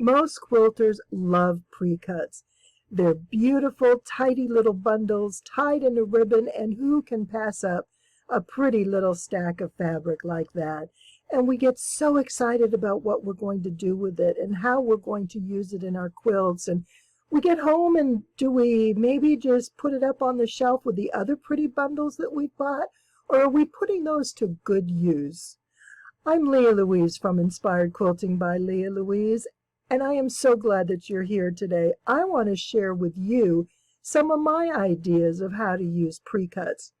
Most quilters love pre-cuts. They're beautiful, tidy little bundles tied in a ribbon, and who can pass up a pretty little stack of fabric like that? And we get so excited about what we're going to do with it and how we're going to use it in our quilts. And we get home, and do we maybe just put it up on the shelf with the other pretty bundles that we bought? Or are we putting those to good use? I'm Leah Louise from Inspired Quilting by Leah Louise, and I am so glad that you're here today. I want to share with you some of my ideas of how to use pre-cuts.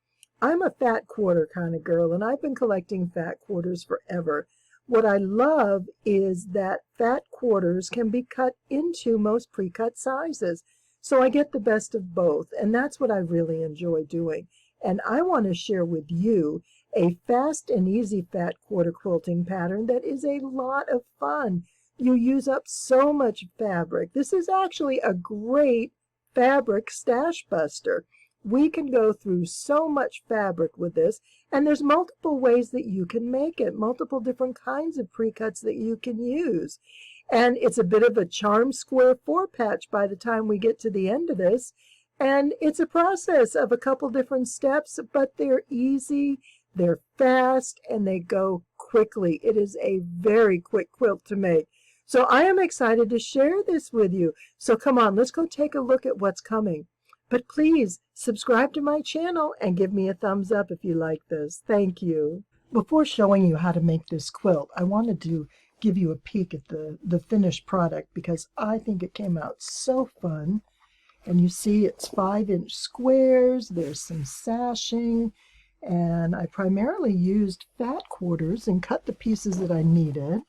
I'm a fat quarter kind of girl, and I've been collecting fat quarters forever. What I love is that fat quarters can be cut into most pre-cut sizes, so I get the best of both, and that's what I really enjoy doing. And I want to share with you a fast and easy fat quarter quilting pattern that is a lot of fun. You use up so much fabric. This is actually a great fabric stash buster. We can go through so much fabric with this, and there's multiple ways that you can make it, multiple different kinds of pre-cuts that you can use. And it's a bit of a charm square 4-patch by the time we get to the end of this. And it's a process of a couple different steps, but they're easy, they're fast, and they go quickly. It is a very quick quilt to make. So I am excited to share this with you. So come on, let's go take a look at what's coming. But please subscribe to my channel and give me a thumbs up if you like this. Thank you. Before showing you how to make this quilt, I wanted to give you a peek at the finished product because I think it came out so fun. And you see it's 5-inch squares, there's some sashing, and I primarily used fat quarters and cut the pieces that I needed.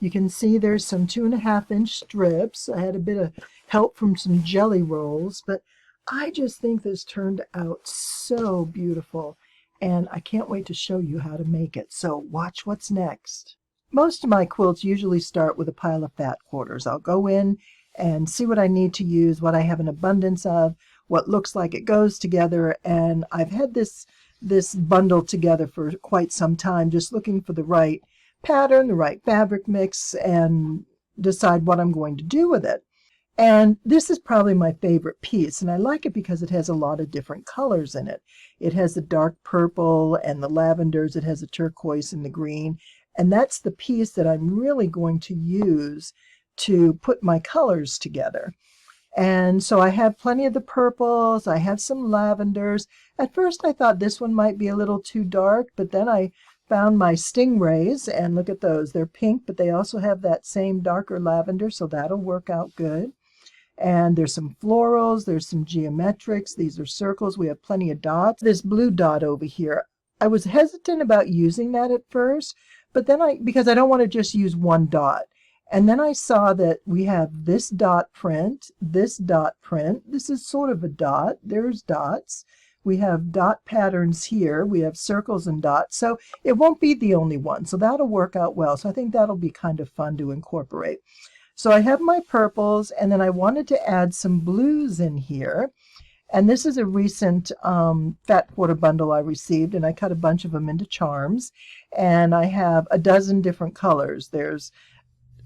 You can see there's some 2.5-inch strips. I had a bit of help from some jelly rolls, but I just think this turned out so beautiful, and I can't wait to show you how to make it. So watch what's next. Most of my quilts usually start with a pile of fat quarters. I'll go in and see what I need to use, what I have an abundance of, what looks like it goes together, and I've had this bundle together for quite some time, just looking for the right pattern, the right fabric mix, and decide what I'm going to do with it. And this is probably my favorite piece, and I like it because it has a lot of different colors in it. It has the dark purple and the lavenders, it has the turquoise and the green, and that's the piece that I'm really going to use to put my colors together. And so I have plenty of the purples, I have some lavenders. At first I thought this one might be a little too dark, but then I found my stingrays, and look at those. They're pink, but they also have that same darker lavender, so that'll work out good. And there's some florals, there's some geometrics, these are circles, we have plenty of dots. This blue dot over here, I was hesitant about using that at first, but then because I don't want to just use one dot. And then I saw that we have this dot print, this dot print. This is sort of a dot. There's dots. We have dot patterns here. We have circles and dots. So it won't be the only one. So that'll work out well. So I think that'll be kind of fun to incorporate. So I have my purples, and then I wanted to add some blues in here. And this is a recent fat quarter bundle I received, and I cut a bunch of them into charms. And I have a dozen different colors. There's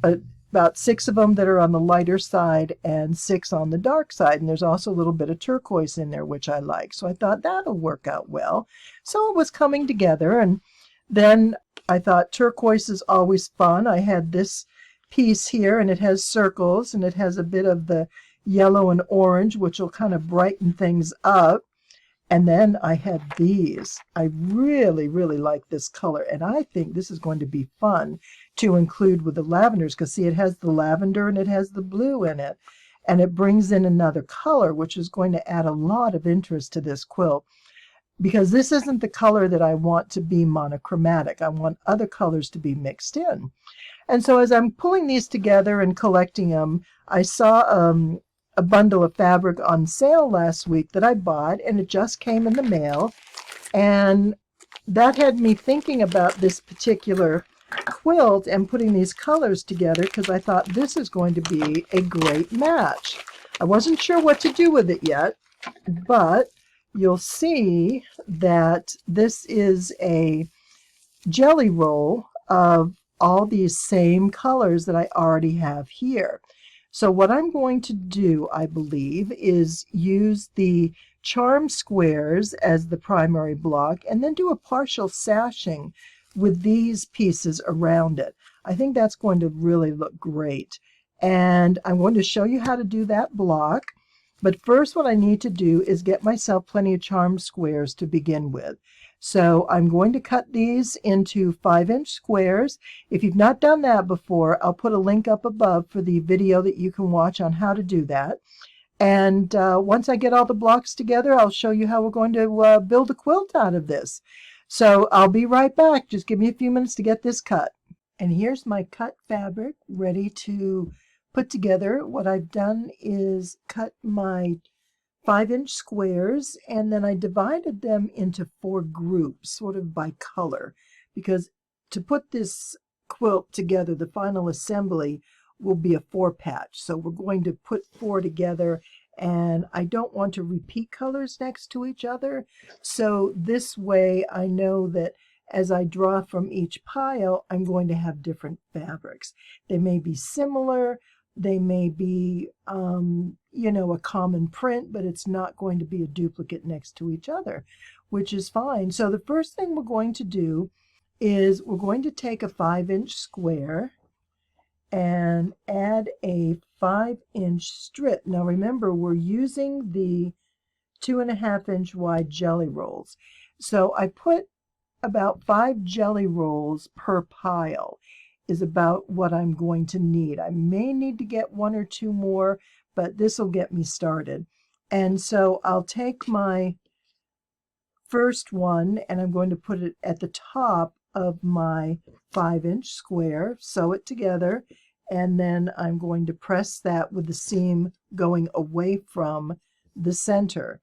about 6 of them that are on the lighter side and 6 on the dark side, and there's also a little bit of turquoise in there, which I like. So I thought that'll work out well. So it was coming together, and then I thought turquoise is always fun. I had this piece here, and it has circles, and it has a bit of the yellow and orange, which will kind of brighten things up. And then I had these. I really, really like this color, and I think this is going to be fun to include with the lavenders, because see, it has the lavender and it has the blue in it, and it brings in another color, which is going to add a lot of interest to this quilt, because this isn't the color that I want to be monochromatic. I want other colors to be mixed in. And so as I'm pulling these together and collecting them, I saw a bundle of fabric on sale last week that I bought, and it just came in the mail, and that had me thinking about this particular quilt and putting these colors together, because I thought this is going to be a great match. I wasn't sure what to do with it yet, but you'll see that this is a jelly roll of all these same colors that I already have here. So what I'm going to do, I believe, is use the charm squares as the primary block and then do a partial sashing with these pieces around it. I think that's going to really look great. And I'm going to show you how to do that block. But first what I need to do is get myself plenty of charm squares to begin with. So I'm going to cut these into 5-inch squares. If you've not done that before, I'll put a link up above for the video that you can watch on how to do that. And once I get all the blocks together, I'll show you how we're going to build a quilt out of this. So I'll be right back. Just give me a few minutes to get this cut. And here's my cut fabric ready to put together. What I've done is cut my 5-inch squares, and then I divided them into 4 groups, sort of by color, because to put this quilt together, the final assembly will be a 4-patch. So we're going to put 4 together, and I don't want to repeat colors next to each other. So this way I know that as I draw from each pile, I'm going to have different fabrics. They may be similar, they may be, a common print, but it's not going to be a duplicate next to each other, which is fine. So the first thing we're going to do is we're going to take a 5-inch square and add a 5-inch strip. Now remember, we're using the 2.5-inch wide jelly rolls. So I put about 5 jelly rolls per pile is about what I'm going to need. I may need to get 1 or 2 more, but this will get me started. And so I'll take my first one and I'm going to put it at the top of my 5-inch square, sew it together, and then I'm going to press that with the seam going away from the center.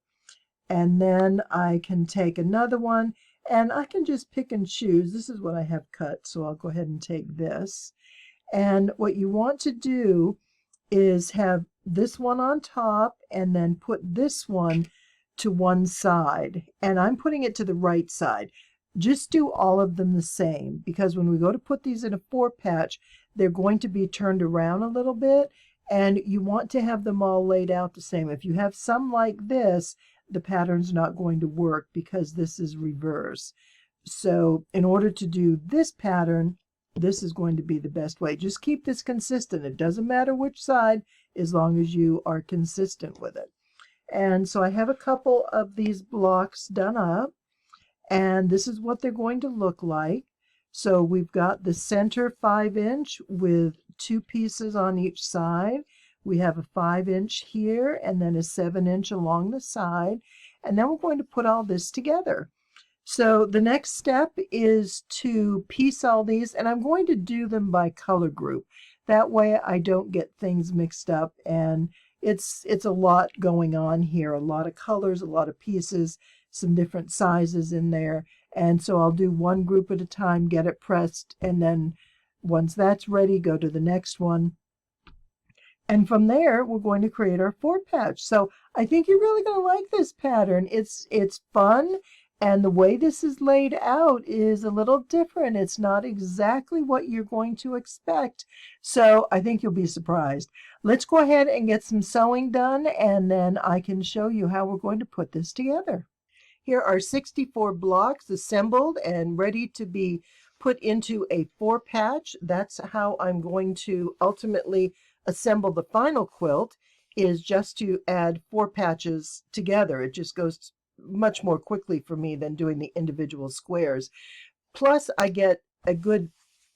And then I can take another one, and I can just pick and choose. This is what I have cut, so I'll go ahead and take this. And what you want to do is have this one on top and then put this one to one side. And I'm putting it to the right side. Just do all of them the same, because when we go to put these in a 4-patch, they're going to be turned around a little bit, and you want to have them all laid out the same. If you have some like this, the pattern's not going to work because this is reverse. So in order to do this pattern, this is going to be the best way. Just keep this consistent. It doesn't matter which side, as long as you are consistent with it. And so I have a couple of these blocks done up, and this is what they're going to look like. So we've got the center 5-inch with 2 pieces on each side. We have a 5-inch here and then a 7-inch along the side. And then we're going to put all this together. So the next step is to piece all these, and I'm going to do them by color group. That way I don't get things mixed up, and it's a lot going on here. A lot of colors, a lot of pieces, some different sizes in there. And so I'll do one group at a time, get it pressed, and then once that's ready, go to the next one. And from there, we're going to create our 4-patch. So I think you're really going to like this pattern. It's fun, and the way this is laid out is a little different. It's not exactly what you're going to expect. So I think you'll be surprised. Let's go ahead and get some sewing done, and then I can show you how we're going to put this together. Here are 64 blocks assembled and ready to be put into a 4-patch. That's how I'm going to ultimately assemble the final quilt, is just to add 4 patches together. It just goes much more quickly for me than doing the individual squares. Plus, I get a good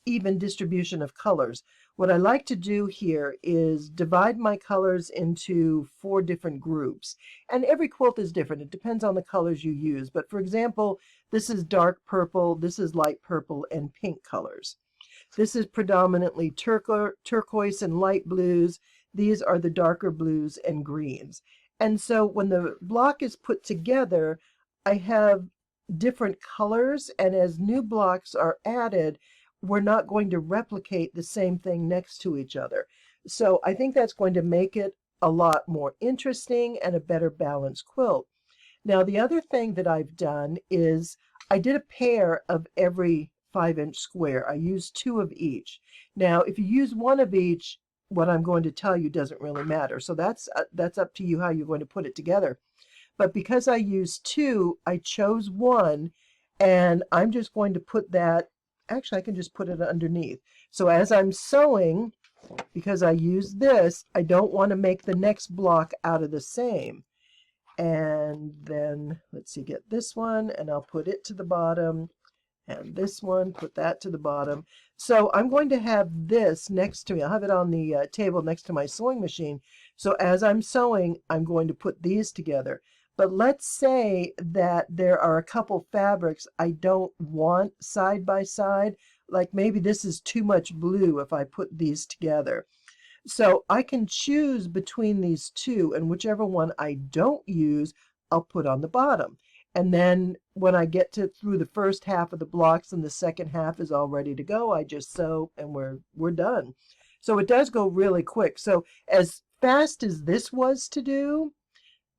even distribution of colors. What I like to do here is divide my colors into 4 different groups. And every quilt is different. It depends on the colors you use. But for example, this is dark purple, this is light purple, and pink colors. This is predominantly turquoise and light blues. These are the darker blues and greens. And so when the block is put together, I have different colors, and as new blocks are added, we're not going to replicate the same thing next to each other. So I think that's going to make it a lot more interesting and a better balanced quilt. Now the other thing that I've done is I did a pair of every 5-inch square. I use 2 of each. Now, if you use 1 of each, what I'm going to tell you doesn't really matter. So that's up to you how you're going to put it together. But because I used 2, I chose 1, and I'm just going to put that, actually I can just put it underneath. So as I'm sewing, because I use this, I don't want to make the next block out of the same. And then, let's see, get this one, and I'll put it to the bottom, and this one, put that to the bottom. So I'm going to have this next to me. I'll have it on the table next to my sewing machine. So as I'm sewing, I'm going to put these together. But let's say that there are a couple fabrics I don't want side by side. Like maybe this is too much blue if I put these together. So I can choose between these two, and whichever one I don't use, I'll put on the bottom. And then when I get through the first half of the blocks and the second half is all ready to go, I just sew and we're done. So it does go really quick. So as fast as this was to do,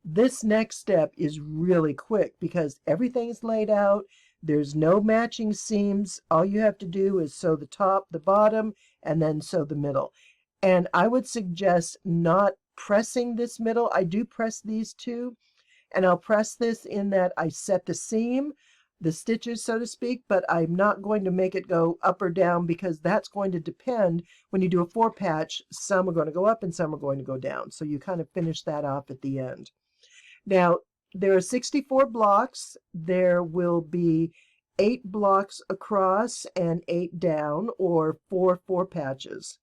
this next step is really quick because everything's laid out. There's no matching seams. All you have to do is sew the top, the bottom, and then sew the middle. And I would suggest not pressing this middle. I do press these two. And I'll press this in that I set the seam, the stitches, so to speak, but I'm not going to make it go up or down because that's going to depend. When you do a 4-patch, some are going to go up and some are going to go down. So you kind of finish that off at the end. Now, there are 64 blocks. There will be 8 blocks across and 8 down, or 4 patches,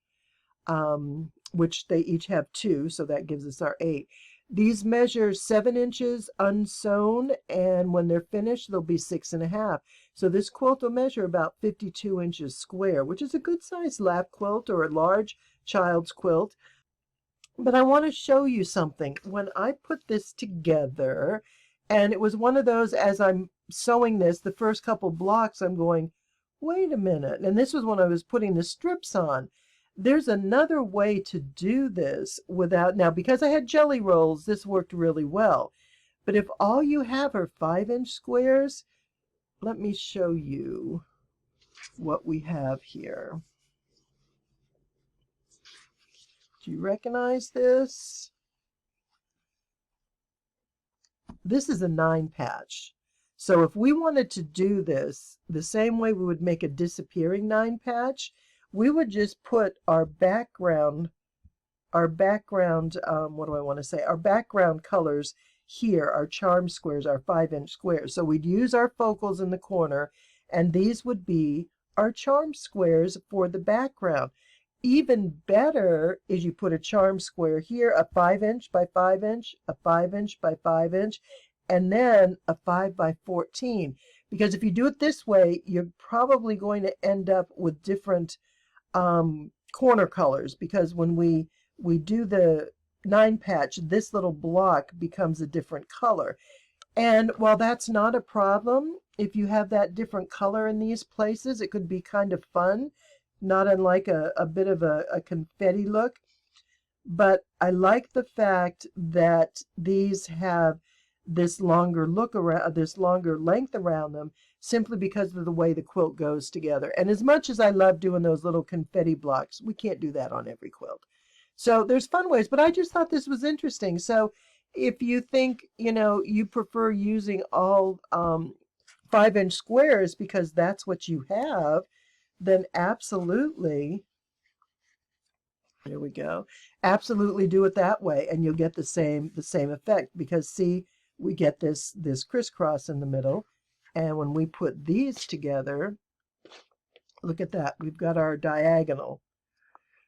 which they each have 2, so that gives us our 8. These measure 7 inches unsewn, and when they're finished, they'll be 6.5. So this quilt will measure about 52 inches square, which is a good size lap quilt or a large child's quilt. But I want to show you something. When I put this together, and it was one of those, as I'm sewing this, the first couple blocks, I'm going, wait a minute. And this was when I was putting the strips on. There's another way to do this without, now because I had jelly rolls, this worked really well. But if all you have are 5-inch squares, let me show you what we have here. Do you recognize this? This is a 9-patch. So if we wanted to do this the same way we would make a disappearing 9-patch, we would just put our background, what do I want to say? Our background colors here, our charm squares, our 5-inch squares. So we'd use our focals in the corner, and these would be our charm squares for the background. Even better is you put a charm square here, a 5-inch by 5-inch, a 5-inch by 5-inch, and then a 5 by 14. Because if you do it this way, you're probably going to end up with different corner colors, because when we do the 9-patch, this little block becomes a different color. And while that's not a problem, if you have that different color in these places, it could be kind of fun, not unlike a bit of a confetti look. But I like the fact that these have this longer look around, this longer length around them, simply because of the way the quilt goes together. And as much as I love doing those little confetti blocks, we can't do that on every quilt. So there's fun ways, but I just thought this was interesting. So if you think, you prefer using all 5-inch squares because that's what you have, then absolutely, there we go, absolutely do it that way, and you'll get the same effect, because see, we get this crisscross in the middle. And when we put these together, look at that, we've got our diagonal.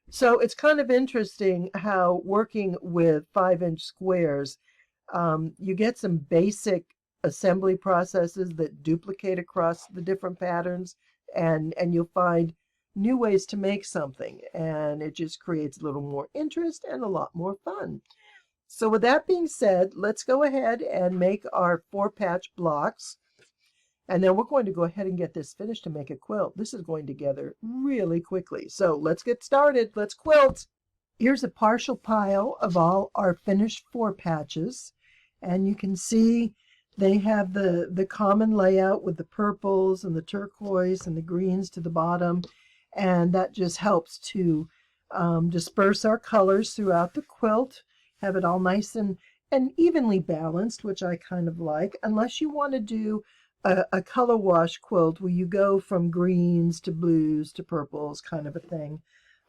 So it's kind of interesting how working with 5-inch squares, you get some basic assembly processes that duplicate across the different patterns, and you'll find new ways to make something, and it just creates a little more interest and a lot more fun. So with that being said, let's go ahead and make our 4-patch blocks. And then we're going to go ahead and get this finished to make a quilt. This is going together really quickly. So let's get started. Let's quilt. Here's a partial pile of all our finished 4 patches. And you can see They have the common layout with the purples and the turquoise and the greens to the bottom, and that just helps to disperse our colors throughout the quilt, have it all nice and evenly balanced, which I kind of like, unless you want to do a color wash quilt where you go from greens to blues to purples kind of a thing.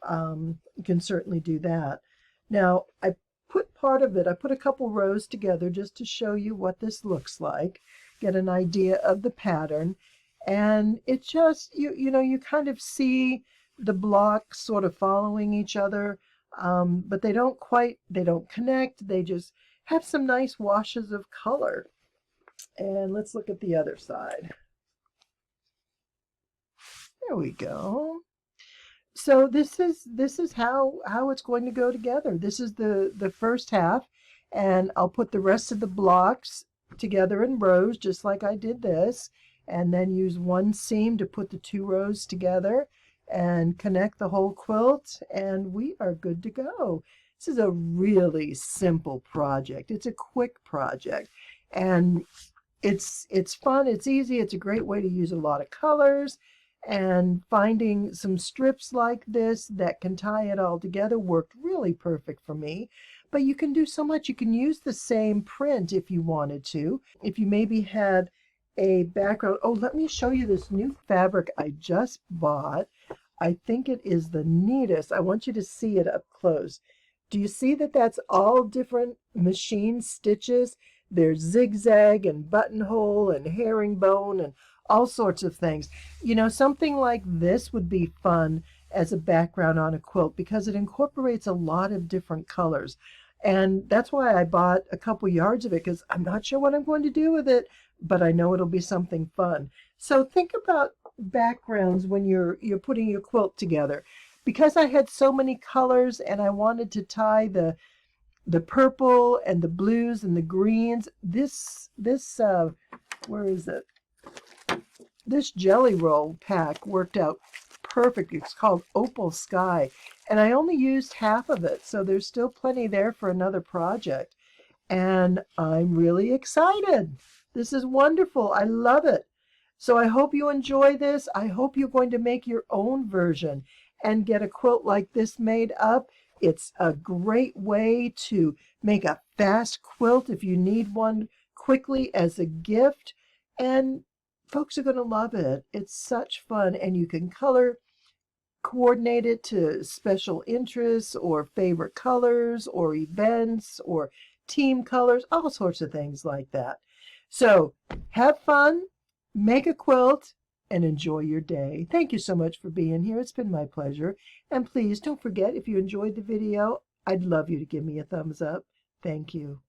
You can certainly do that. Now, I put a couple rows together just to show you what this looks like, get an idea of the pattern. And it just, you know, you kind of see the blocks sort of following each other, but they don't connect. They just have some nice washes of color. And let's look at the other side. There we go. So this is how it's going to go together. This is the first half, and I'll put the rest of the blocks together in rows just like I did this, and then use one seam to put the two rows together and connect the whole quilt, and we are good to go. This is a really simple project. It's a quick project, and it's fun, it's easy, it's a great way to use a lot of colors. And finding some strips like this that can tie it all together worked really perfect for me. But you can do so much. You can use the same print if you wanted to. If you maybe had a background. Oh, let me show you this new fabric I just bought. I think it is the neatest. I want you to see it up close. Do you see that that's all different machine stitches? There's zigzag and buttonhole and herringbone and all sorts of things. You know, something like this would be fun as a background on a quilt because it incorporates a lot of different colors. And that's why I bought a couple yards of it, because I'm not sure what I'm going to do with it, but I know it'll be something fun. So think about backgrounds when you're putting your quilt together. Because I had so many colors and I wanted to tie the purple and the blues and the greens, where is it? This jelly roll pack worked out perfect. It's called Opal Sky, and I only used half of it, so there's still plenty there for another project. And I'm really excited. This is wonderful. I love it. So I hope you enjoy this. I hope you're going to make your own version and get a quilt like this made up. It's a great way to make a fast quilt if you need one quickly as a gift. And folks are going to love it. It's such fun, and you can color coordinate it to special interests or favorite colors or events or team colors, all sorts of things like that. So have fun, make a quilt, and enjoy your day. Thank you so much for being here. It's been my pleasure. And please don't forget, if you enjoyed the video, I'd love you to give me a thumbs up. Thank you.